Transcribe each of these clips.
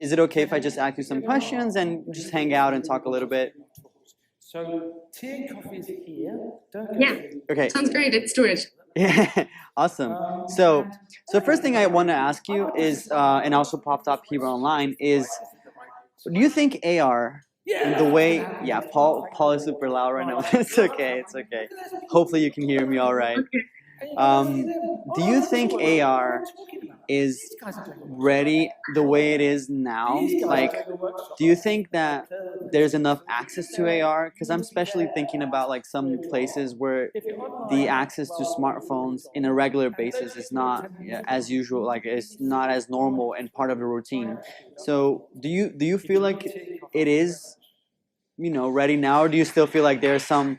Is it okay if I just ask you some questions and just hang out and talk a little bit? So tea and coffee is here. Yeah. Okay. Sounds great. Let's do it. Yeah, awesome. So first thing I want to ask you is, and also popped up here online, is do you think AR and the way, yeah, Paul is super loud right now. It's okay, it's okay. Hopefully you can hear me all right. Do you think AR is ready the way it is now? Like, do you think that there's enough access to AR? Because I'm especially thinking about like some places where the access to smartphones in a regular basis is not as usual, like it's not as normal and part of the routine. So do you feel like it is, ready now, or do you still feel like there are some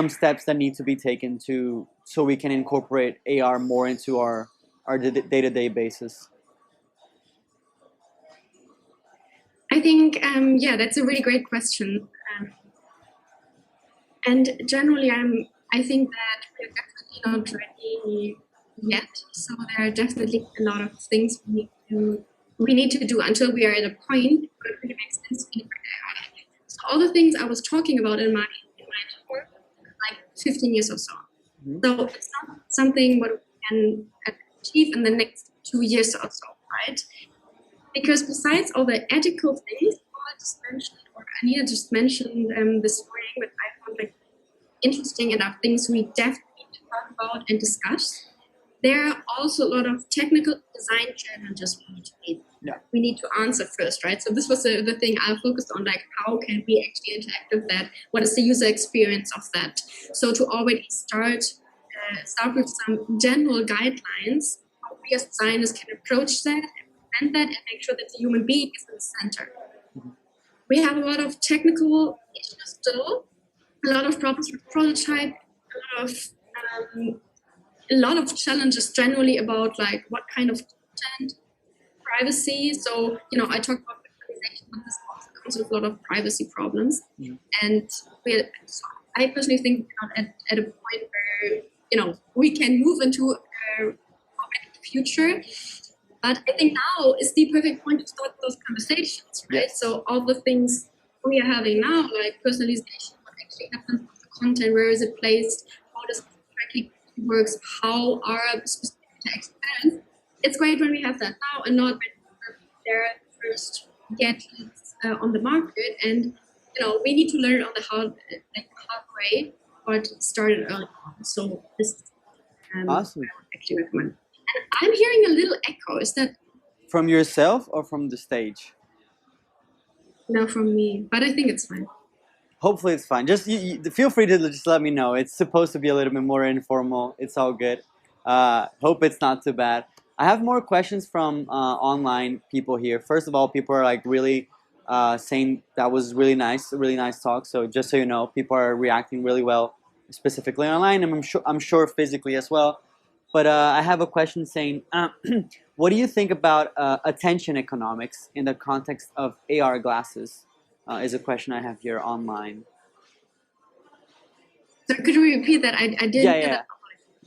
steps that need to be taken to so we can incorporate AR more into our day-to-day basis? I think, yeah, that's a really great question. And generally, I think that we're definitely not ready yet. So there are definitely a lot of things we need to do until we are at a point where it really makes sense to integrate AI. So all the things I was talking about in my talk, like 15 years or so. Mm-hmm. So it's not something what we can achieve in the next 2 years or so, right? Because besides all the ethical things Paul just mentioned, or Anita just mentioned this morning, but I found like interesting enough things we definitely need to talk about and discuss. There are also a lot of technical design challenges we need to answer first, right? So this was the thing I focused on, like how can we actually interact with that? What is the user experience of that? So to already start with some general guidelines, how we as designers can approach that and present that and make sure that the human being is in the center. Mm-hmm. We have a lot of technical issues still, a lot of problems with prototype, a lot of challenges generally about like what kind of content, privacy. So, I talked about virtualization, but this also comes with a lot of privacy problems. Mm-hmm. And I personally think we're not at a point where, we can move into a future. But I think now is the perfect point to start those conversations, right? Yes. So all the things we are having now, like personalization, what actually happens with the content, where is it placed, how does tracking works, how are specific experience. It's great when we have that now and not when they're first get on the market. And we need to learn on the hard way, but started early on. So this awesome. I would actually recommend. And I'm hearing a little echo. Is that from yourself or from the stage? No, from me. But I think it's fine. Hopefully it's fine. Just feel free to just let me know. It's supposed to be a little bit more informal. It's all good. Hope it's not too bad. I have more questions from online people here. First of all, people are like really saying that was really nice talk. So just so you know, people are reacting really well, specifically online, and I'm sure physically as well. But I have a question saying, what do you think about attention economics in the context of AR glasses? Is a question I have here online. So could you repeat that? I didn't hear that.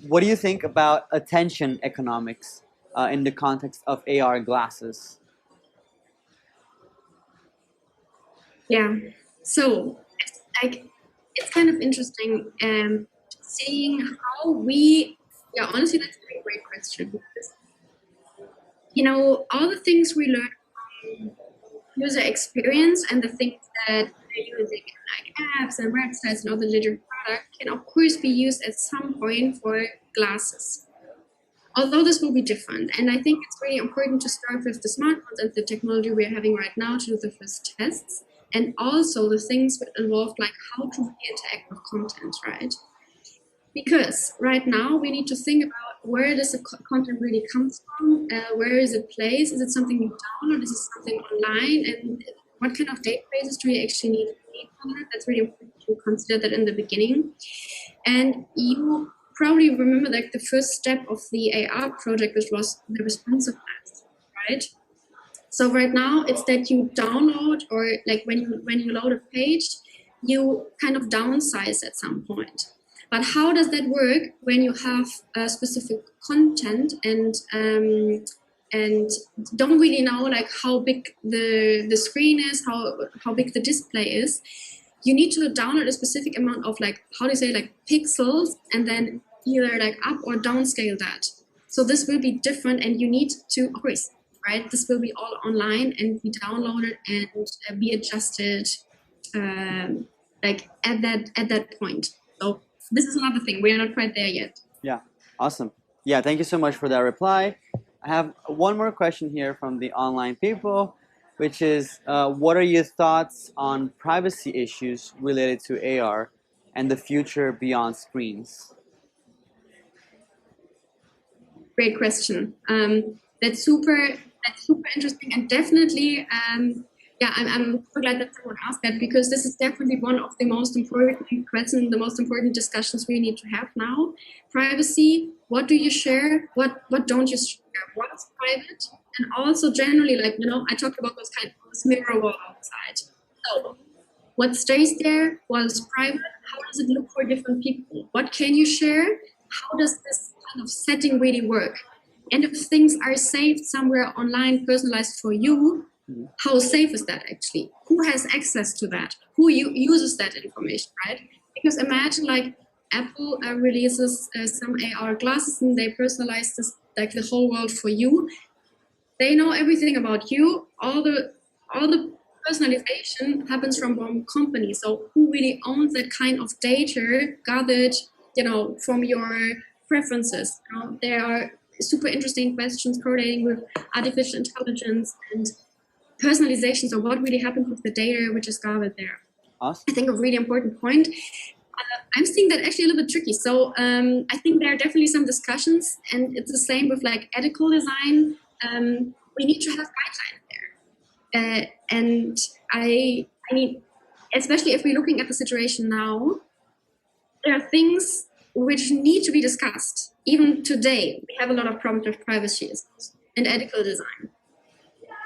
What do you think about attention economics in the context of AR glasses? Yeah, so it's kind of interesting seeing how honestly, that's a great question. Because, all the things we learn from user experience and the things that they're using like apps and websites and other digital products can of course be used at some point for glasses. Although this will be different. And I think it's really important to start with the smartphones and the technology we're having right now to do the first tests. And also the things that involve like how to interact with content, right? Because right now we need to think about where does the content really comes from, where is it placed, is it something you download, is it something online, and what kind of databases do you actually need on that? That's really important to consider that in the beginning. And you probably remember like the first step of the AR project, which was the responsiveness, right? So right now it's that you download, or like when you load a page, you kind of downsize at some point. But how does that work when you have specific content and and don't really know like how big the screen is, how big the display is, you need to download a specific amount of like, how do you say, like pixels, and then either like up or downscale that. So this will be different, and you need to, of course, right? This will be all online and be downloaded and be adjusted like at that point. So this is another thing. We are not quite there yet. Yeah, awesome. Yeah, thank you so much for that reply. I have one more question here from the online people, which is, what are your thoughts on privacy issues related to AR and the future beyond screens? Great question. That's super interesting, and definitely, yeah, I'm so glad that someone asked that, because this is definitely one of the most important questions, the most important discussions we need to have now. Privacy. What do you share? What don't you share? What's private? And also generally, like, I talked about those kind of mirror wall outside. So what stays there? What is private? How does it look for different people? What can you share? How does this kind of setting really work? And if things are saved somewhere online, personalized for you, how safe is that actually? Who has access to that? Who uses that information, right? Because imagine like Apple releases some AR glasses and they personalize this, like the whole world for you. They know everything about you. All the personalization happens from one company. So who really owns that kind of data gathered, from your preferences? There are super interesting questions correlating with artificial intelligence and personalization. So what really happens with the data which is gathered there? Awesome. I think a really important point. I'm seeing that actually a little bit tricky. So I think there are definitely some discussions, and it's the same with like ethical design. We need to have guidelines there. And I mean, especially if we're looking at the situation now, there are things which need to be discussed. Even today, we have a lot of problems with privacy issues and ethical design.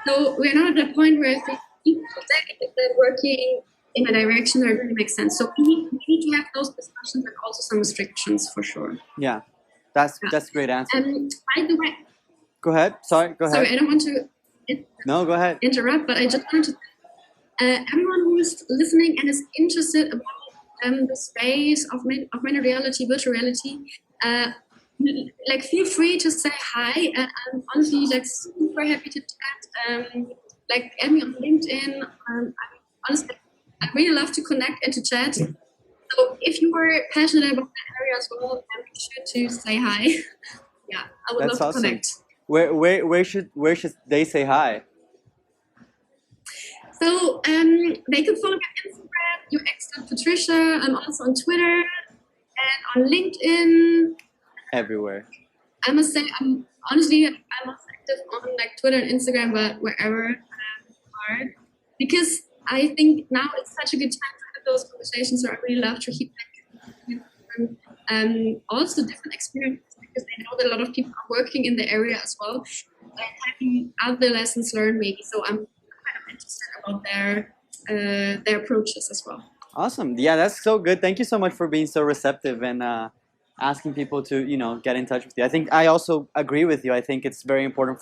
So we're not at a point where I think people that working in a direction that really makes sense. So we need to have those discussions and also some restrictions for sure. Yeah, that's a great answer. By the way, go ahead. Sorry, go ahead. Sorry, I don't want to no, go ahead. interrupt, but I just want to everyone who's listening and is interested about the space of augmented reality, virtual reality, like feel free to say hi. I'm honestly like super happy to chat. Like add me on LinkedIn. Honestly, I really love to connect and to chat. So if you are passionate about that area as well, be sure to say hi. Yeah, I would love to connect. Where should they say hi? So they can follow me on Instagram, Patricia. I'm also on Twitter and on LinkedIn. Everywhere. I must say, I'm most active on like Twitter and Instagram, but wherever are, because I think now it's such a good time to have those conversations. So I really love to keep also different experiences, because I know that a lot of people are working in the area as well and having other lessons learned maybe. So I'm kind of interested about their approaches as well. Awesome. Yeah, that's so good. Thank you so much for being so receptive and asking people to get in touch with you. I think I also agree with you. I think it's very important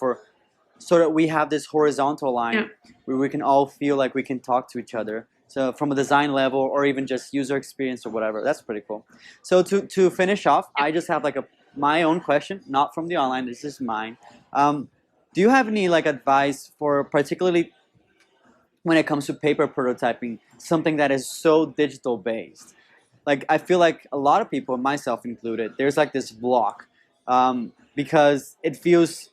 so that we have this horizontal line where we can all feel like we can talk to each other. So from a design level or even just user experience or whatever. That's pretty cool. So to finish off, I just have like my own question, not from the online. This is mine. Do you have any like advice for particularly when it comes to paper prototyping, something that is so digital based? Like I feel like a lot of people, myself included, there's like this block because it feels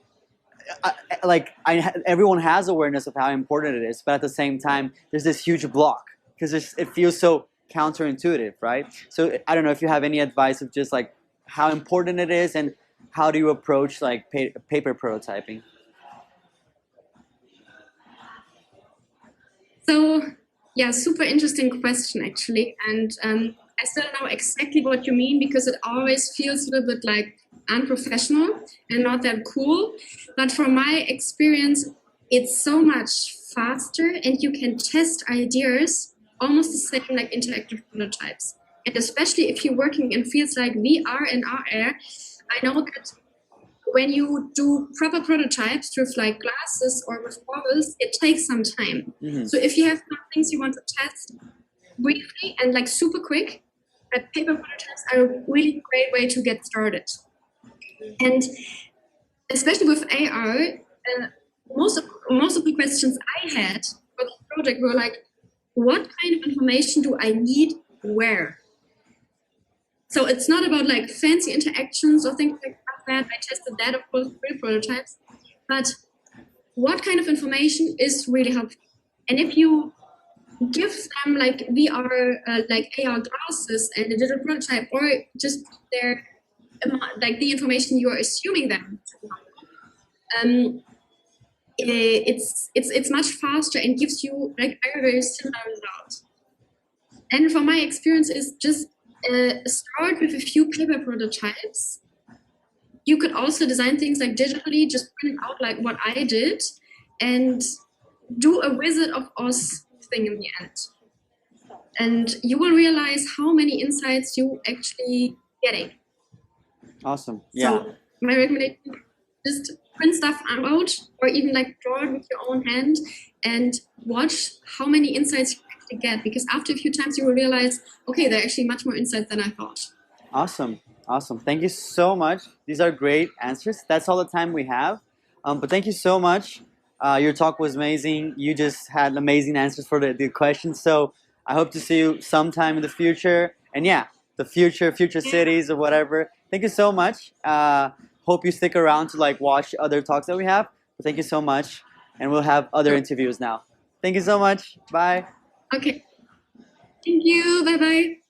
like everyone has awareness of how important it is, but at the same time, there's this huge block because it feels so counterintuitive, right? So I don't know if you have any advice of just like how important it is and how do you approach like paper prototyping? So yeah, super interesting question actually, and I still don't know exactly what you mean, because it always feels a little bit like unprofessional and not that cool. But from my experience, it's so much faster, and you can test ideas almost the same like interactive prototypes. And especially if you're working in fields like VR and AR, I know that when you do proper prototypes with like glasses or with goggles, it takes some time. So if you have some things you want to test briefly and like super quick, paper prototypes are a really great way to get started. And especially with AR, most of the questions I had for the project were like, what kind of information do I need where? So it's not about like fancy interactions or things like that. I tested that, of course, with prototypes. But what kind of information is really helpful? And if you give them like VR, like AR glasses and a digital prototype, or just their like the information you are assuming them to know, it's much faster and gives you like very similar results. And from my experience, is just start with a few paper prototypes. You could also design things like digitally, just print out like what I did, and do a Wizard of Oz thing in the end. And you will realize how many insights you actually getting. Awesome. Yeah. So my recommendation: just print stuff out, or even like draw it with your own hand, and watch how many insights you actually get. Because after a few times, you will realize, okay, there are actually much more insights than I thought. Awesome. Awesome. Thank you so much. These are great answers. That's all the time we have. But thank you so much. Your talk was amazing. You just had amazing answers for the questions. So I hope to see you sometime in the future. And yeah, the future cities or whatever. Thank you so much. Hope you stick around to like watch other talks that we have. But thank you so much. And we'll have other interviews now. Thank you so much. Bye. Okay. Thank you. Bye bye.